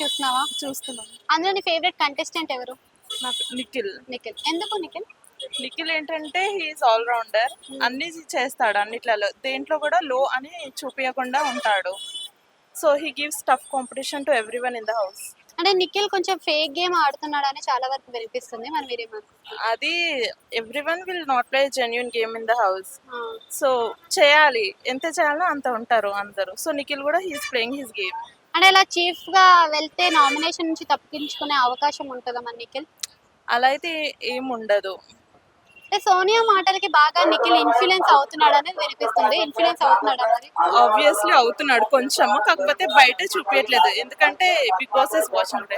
చూస్తున్నావా? చూస్తున్నాం. అందులో నీ ఫేవరెట్ కంటెస్టెంట్ ఎవరు? నాకు నిఖిల్. నిఖిల్. ఎందుకు నిఖిల్? నిఖిల్ ఏంటంటే హీఈస్ ఆల్ రౌండర్. అన్ని చేస్తాడు అన్నిట్లలో. దేంట్లో కూడా లో అని చూపించకుండా ఉంటాడు. So he gives tough competition to everyone in the house. అంటే నిఖిల్ కొంచెం ఫేక్ గేమ్ ఆడుతున్నాడు అని చాలా వరకు వినిపిస్తుంది. మరి మీరేమనుకుంటున్నారు? అది everyone will not play genuine game in the house. So చేయాలి, ఎంత చేయాలో అంత ఉంటారు అందరూ. సో నిఖిల్ కూడా హీఈస్ ప్లేయింగ్ హిస్ గేమ్. అంటే ఇలా చీఫ్ గా వెళ్తే నామినేషన్ నుంచి తప్పించుకునే అవకాశం ఉంటుందా మరి నిఖిల్? అలా అయితే ఏం ఉండదు. అంటే సోనియా మాటలకి బాగా నిఖిల్ ఇన్ఫ్లుయెన్స్ అవుతున్నాడు అనేది వినిపిస్తుంది. ఇన్ఫ్లుయెన్స్ అవుతున్నాడా మరి? ఆబ్వియస్లీ అవుతున్నాడు కొంచెం, కాకపోతే బయట చూపించట్లేదు ఎందుకంటే బిగ్ బాస్ ఇస్ వాచింగ్.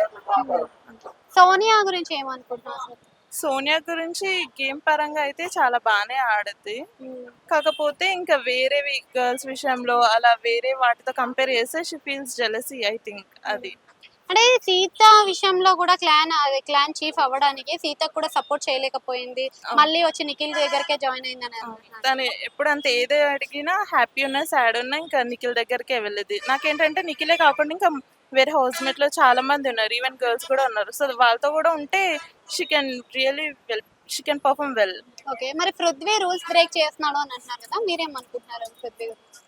సోనియా గురించి ఏమనుకుంటున్నావు అసలు? సోనియా గురించి గేమ్ పరంగా అయితే చాలా బాగానే ఆడుద్ది. కాకపోతే ఇంకా వేరే గర్ల్స్ విషయంలో అలా వేరే వాటితో కంపేర్ చేస్తే she feels jealousy I think. అది అంటే సీత విషయంలో కూడా క్లాన్ చీఫ్ అవ్వడానికి సీత కూడా సపోర్ట్ చేయలేకపోయింది. మళ్ళీ వచ్చి నిఖిల్ దగ్గరకే జాయిన్ అయిందని అనుకుంటున్నాను. తను ఎప్పుడంత ఏదో అడిగినా హ్యాపీ ఉన్నా సాడ్ ఉన్నా ఇంకా నిఖిల్ దగ్గరికే వెళ్ళేది. నాకేంటంటే నిఖిలే కాకుండా ఇంకా వేరే హౌస్ మేట్ లో చాలా మంది ఉన్నారు, ఈవెన్ గర్ల్స్ కూడా ఉన్నారు. సో వాళ్ళతో కూడా ఉంటే she can really well, she can perform well. Okay, మరి పృథ్వీ రూల్స్ బ్రేక్ చేస్తున్నాడు అని అంటున్నారు కదా, మీరేమనుకుంటున్నారు పృథ్వీ గురించి?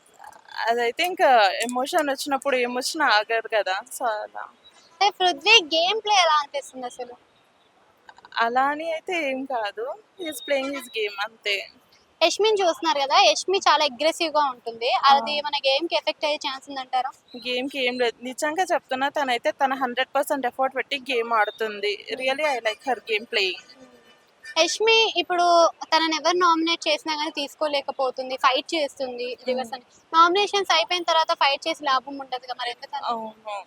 అదైతే ఇంకా ఎమోషన్ వచ్చినప్పుడు ఏమొచ్చినా ఆగదు కదా. సో అలా అంటే పృథ్వీ గేమ్ ప్లే ఎలా అనిపిస్తుంది అసలు? అలా అని అయితే ఏం కాదు, హీస్ ప్లేయింగ్ హిస్ గేమ్ అంతే. యష్మిని చూస్తున్నారు కదా, యష్మి చాలా అగ్రెసివ్ గా ఉంటుంది. అది మన గేమ్ కి ఎఫెక్ట్ అయ్యే ఛాన్స్ ఉందంటారా? గేమ్ కి ఏం లేదు, నిజంగా చెప్తున్నా. తనైతే తన 100% ఎఫర్ట్ పెట్టి గేమ్ ఆడుతుంది. Really I like her game playing. Yashmi ఇప్పుడు తనని ఎవరు నామినేట్ చేసినా కానీ తీసుకోలేకపోతుంది, ఫైట్ చేస్తుంది రివర్స్ అని. నామినేషన్స్ అయిపోయిన తర్వాత ఫైట్ చేసి లాభం ఉండదు మరి ఎందుకని? అవును.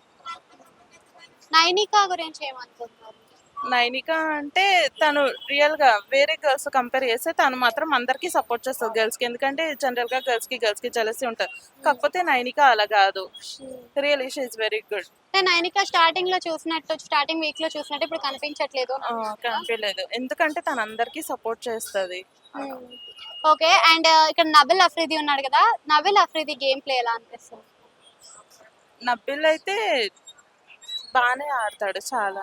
నైనికా గురించి ఏమనుకుంటున్నారు? నైనిక అంటే తను రియల్ గా వేరే గర్ల్స్ కంపేర్ చేస్తే తను మాత్రం అందరికి సపోర్ట్ చేస్తుంది గర్ల్స్ కి. ఎందుకంటే జనరల్ గా గర్ల్స్ కి జలసి ఉంటుంది. కాకపోతే నైనిక అలా కాదు. Really she is very good. Nainika starting week లో చూసినట్టు ఇప్పుడు కనిపించట్లేదు. కనిపించలేదు ఎందుకంటే తను అందరికి సపోర్ట్ చేస్తుంది. ఓకే, అండ్ ఇక్కడ నబిల్ అఫ్రీది ఉన్నాడు కదా, నబిల్ అఫ్రీది గేమ్ ప్లే ఎలా అనిపిస్తుంది? నబిల్ అయితే బాగానే ఆడతాడు చాలా.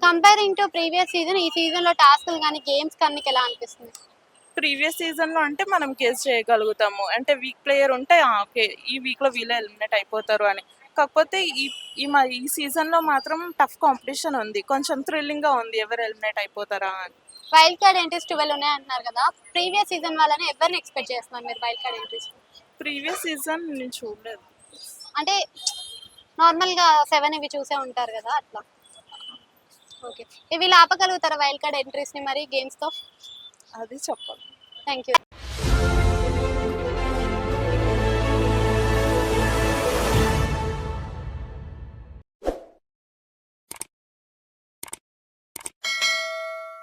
కంపేరింగ్ టు ప్రీవియస్ సీజన్, ఈ సీజన్ లో టాస్క్లు కానీ గేమ్స్ కానీ ఎలా అనిపిస్తుంది? ప్రీవియస్ సీజన్ లో అంటే మనం గెస్ చేయగలుగుతాము, అంటే వీక్ ప్లేయర్ ఉంటే ఓకే ఈ వీక్ లో వీళ్ళే ఎలిమినేట్ అయిపోతారు అని. కాకపోతే ఈ సీజన్ లో మాత్రం టఫ్ కాంపిటీషన్ ఉంది, కొంచెం థ్రిల్లింగ్ గా ఉంది ఎవరు ఎలిమినేట్ అయిపోతారా అని. వైల్డ్ కార్డ్ ఎంట్రీస్ 12 ఉన్నాయి అంటున్నారు కదా, ప్రీవియస్ సీజన్ వాళ్ళని ఎవరిని ఎక్స్పెక్ట్ చేస్తున్నారు మీరు wild card entries? Previous season నేను చూడలేదు. అంటే నార్మల్ గా 7 ఇవి చూసే ఉంటారు కదా అట్లా. ఓకే, ఇవి ఆపగలుగుతారా వైల్డ్ కార్డ్ ఎంట్రీస్ ని మరి గేమ్స్ తో? అది చెప్పాలి. Thank you.